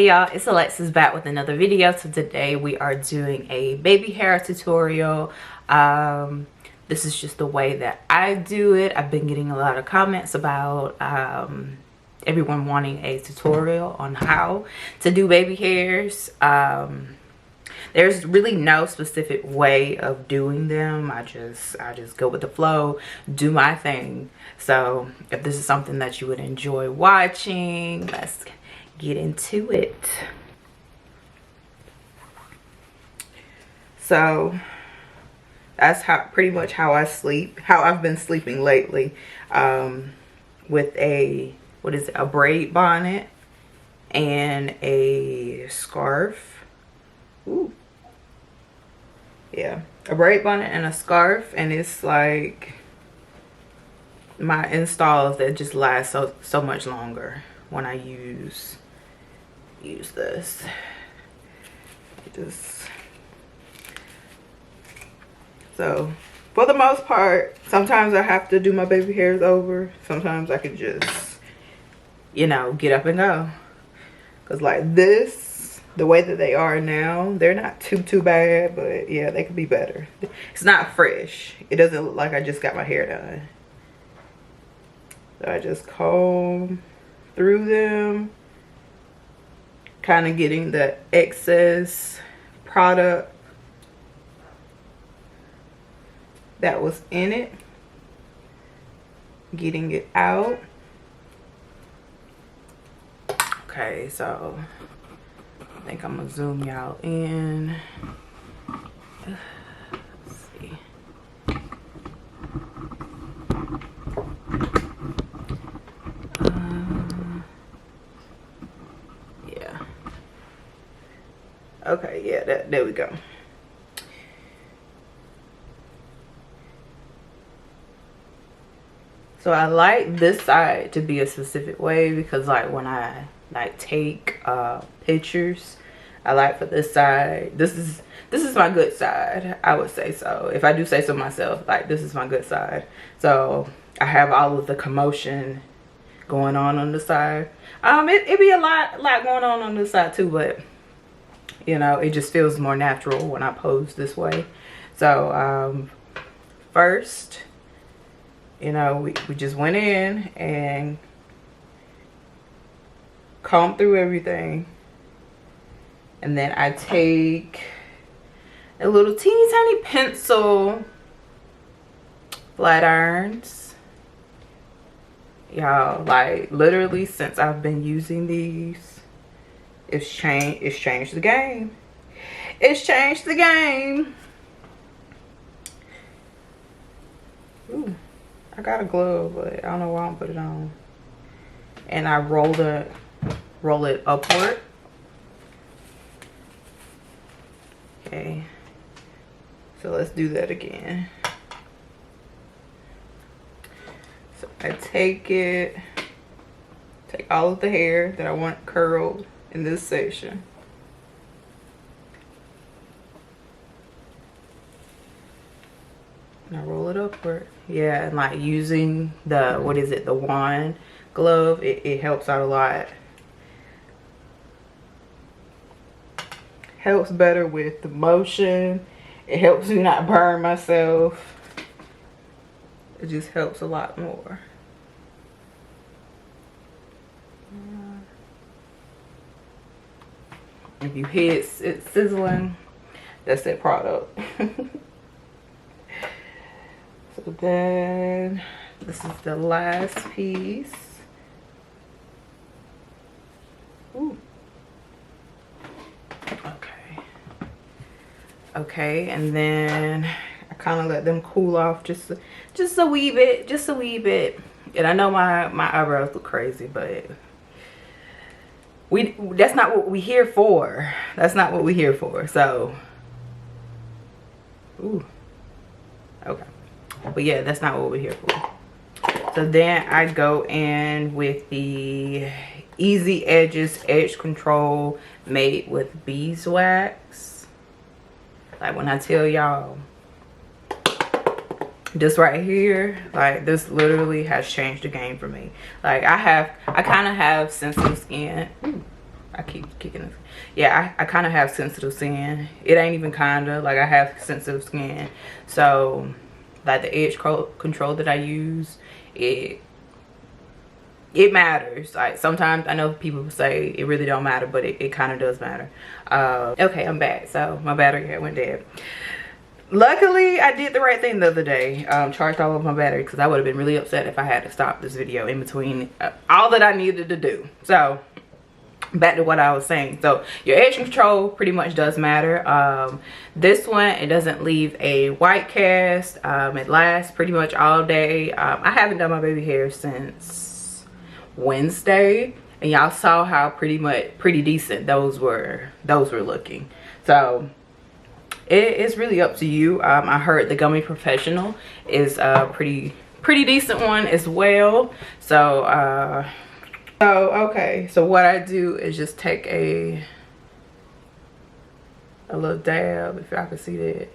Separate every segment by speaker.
Speaker 1: Hey y'all, it's Alexis back with another video. So today we are doing a baby hair tutorial. This is just the way that I do it. I've been getting a lot of comments about everyone wanting a tutorial on how to do baby hairs. There's really no specific way of doing them. I just go with the flow, do my thing. So if this is something that you would enjoy watching, let's get into it. So that's pretty much how I sleep, how I've been sleeping lately, with a braid bonnet and a scarf. Ooh. Yeah, a braid bonnet and a scarf, and it's like my installs that just last so much longer when I use this. So for the most part, sometimes I have to do my baby hairs over. Sometimes I can just, you know, get up and go. Cause like this, the way that they are now, they're not too bad, but yeah, they could be better. It's not fresh. It doesn't look like I just got my hair done. So I just comb through them, kind of getting the excess product that was in it, getting it out. Okay, so I think I'm gonna zoom y'all in. Let's see. Yeah. Okay, yeah, there we go. So I like this side to be a specific way because like when I like take pictures, I like for this side, this is my good side, I would say. So if I do say so myself, like this is my good side. So I have all of the commotion going on the side. It be a lot going on this side too, but you know, it just feels more natural when I pose this way. So first, you know, we just went in and combed through everything. And then I take a little teeny tiny pencil, flat irons. Y'all, like literally since I've been using these, it's changed the game. It's changed the game. Ooh. I got a glove, but I don't know why I don't put it on. And I roll it upward. Okay. So let's do that again. So I take all of the hair that I want curled in this section. And I roll it upward. Yeah, and like using the, the wand glove, it helps out a lot. Helps better with the motion. It helps me not burn myself. It just helps a lot more. If you hear it sizzling, that's that product. So then this is the last piece. Ooh. Okay, and then I kind of let them cool off just a wee bit. And I know my eyebrows look crazy, but that's not what we're here for. That's not what we're here for. So, ooh, okay. But yeah, that's not what we're here for. So then I go in with the Easy Edges Edge Control made with beeswax. Like when I tell y'all, this right here, like this literally has changed the game for me. Like I kind of have sensitive skin. Ooh. I keep kicking this. Yeah, I kind of have sensitive skin. It ain't even kinda, like I have sensitive skin. So like the edge control that I use, it matters. Like sometimes I know people say it really don't matter, but it kind of does matter. Okay, I'm back. So my battery had went dead. Luckily, I did the right thing the other day. Charged all of my battery, because I would have been really upset if I had to stop this video in between all that I needed to do. So back to what I was saying. So your edge control pretty much does matter. This one, it doesn't leave a white cast. It lasts pretty much all day. I haven't done my baby hair since Wednesday, and y'all saw how pretty decent those were looking. So it's really up to you. I heard the Gummy Professional is a pretty decent one as well. So okay, so what I do is just take a little dab, if y'all can see that.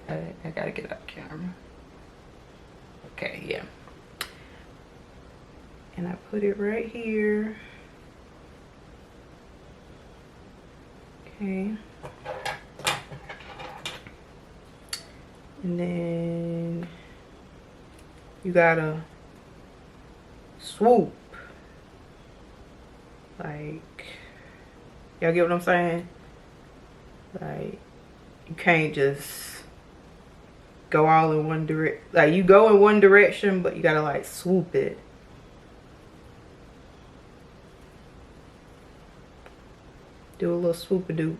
Speaker 1: I gotta get out the camera. Okay, yeah. And I put it right here. Okay. And then you gotta swoop. Like, y'all get what I'm saying? Like, you can't just go all in one direction. Like, you go in one direction, but you gotta like swoop it. Do a little swoop-a-doop.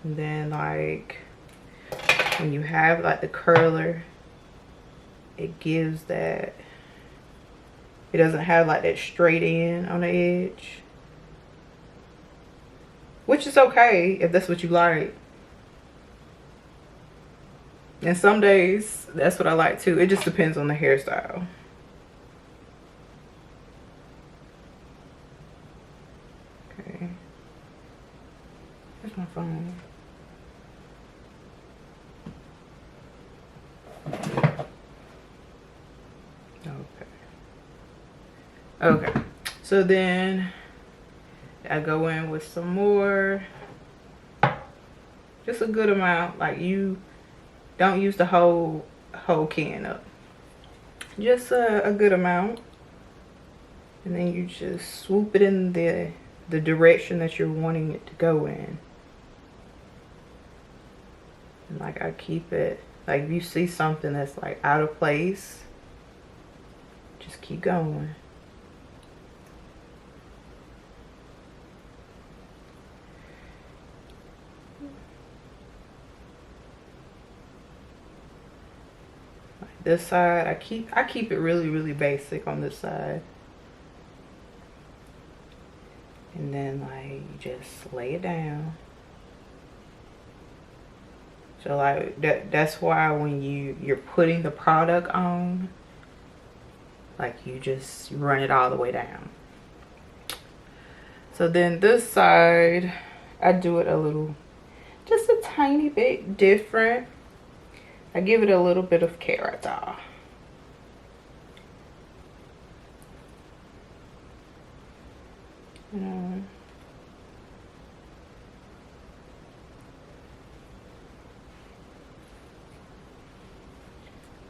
Speaker 1: And then like when you have like the curler, it gives that, it doesn't have like that straight end on the edge, which is okay if that's what you like. And some days that's what I like too. It just depends on the hairstyle. Okay, where's my phone? Okay, so then I go in with some more, just a good amount. Like, you don't use the whole can up, just a good amount. And then you just swoop it in the direction that you're wanting it to go in. And like, I keep it, like if you see something that's like out of place, just keep going. This side, I keep it really basic on this side. And then like, you just lay it down. So like that's why when you're putting the product on, like you just run it all the way down. So then this side, I do it a little, just a tiny bit different. I give it a little bit of hairstyle.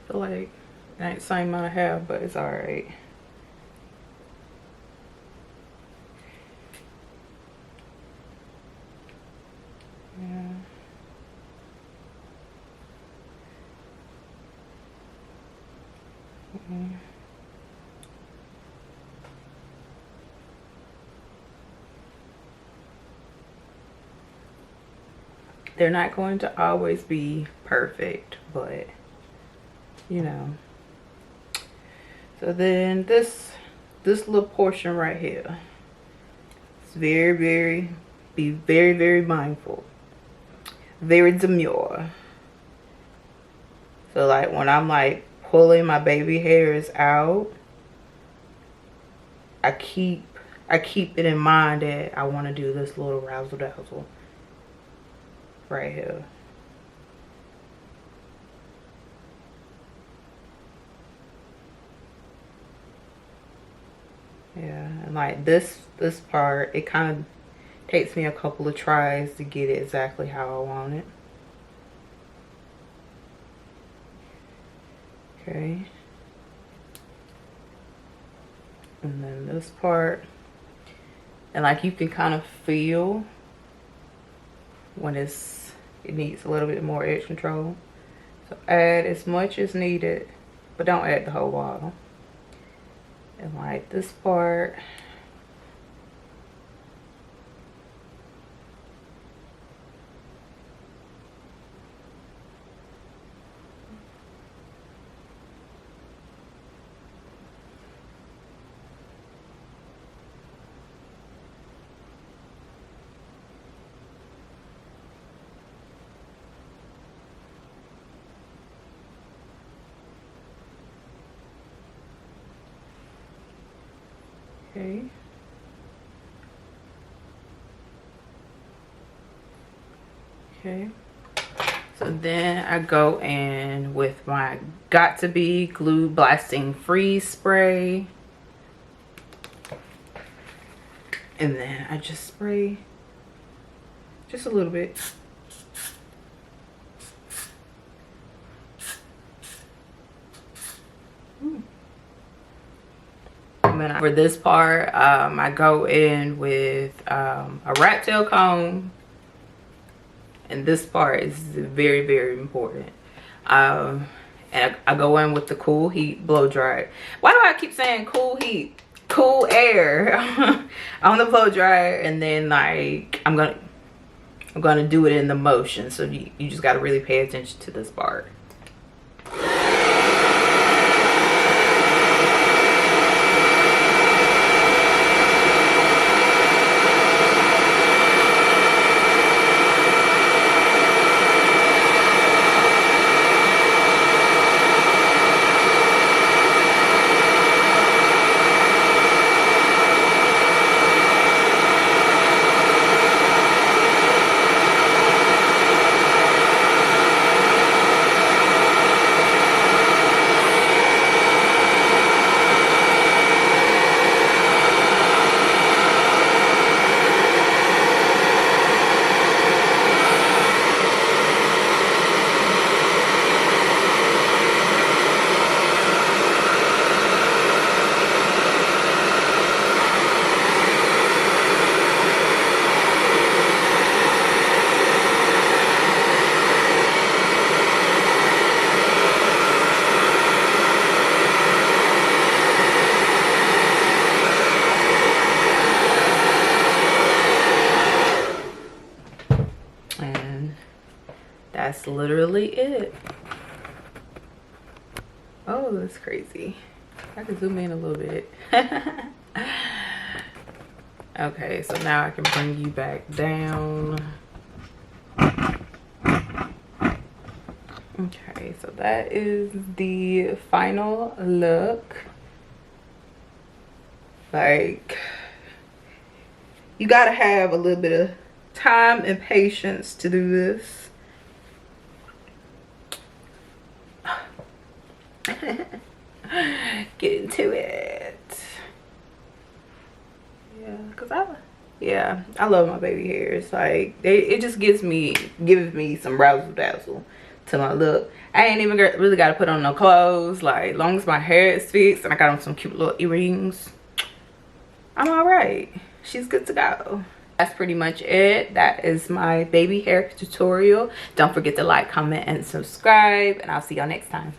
Speaker 1: Feel like it ain't the same amount of hair, but it's alright. Yeah. They're not going to always be perfect, but you know. So then this little portion right here, it's be very mindful, very demure. So like when I'm like pulling my baby hairs out, I keep it in mind that I want to do this little razzle dazzle right here. Yeah, and like this part, it kind of takes me a couple of tries to get it exactly how I want it. Okay. And then this part, and like you can kind of feel when it needs a little bit more edge control. So add as much as needed, but don't add the whole bottle. And like this part, okay. Okay. So then I go in with my Got To Be Glue Blasting Freeze Spray. And then I just spray just a little bit. And then for this part, I go in with a rat tail comb. And this part is very, very important. And I go in with the Cool Heat blow dryer. Why do I keep saying cool heat? Cool air on the blow dryer, and then like I'm gonna do it in the motion. So you just gotta really pay attention to this part. That's literally it. Oh, that's crazy. I can zoom in a little bit. Okay, so now I can bring you back down. Okay, so that is the final look. Like, you gotta have a little bit of time and patience to do this. Get into it. Yeah, cause I love my baby hairs. Like it just gives me some razzle dazzle to my look. I ain't even really got to put on no clothes. Like, long as my hair is fixed and I got on some cute little earrings, I'm all right. She's good to go. That's pretty much it. That is my baby hair tutorial. Don't forget to like, comment, and subscribe, and I'll see y'all next time.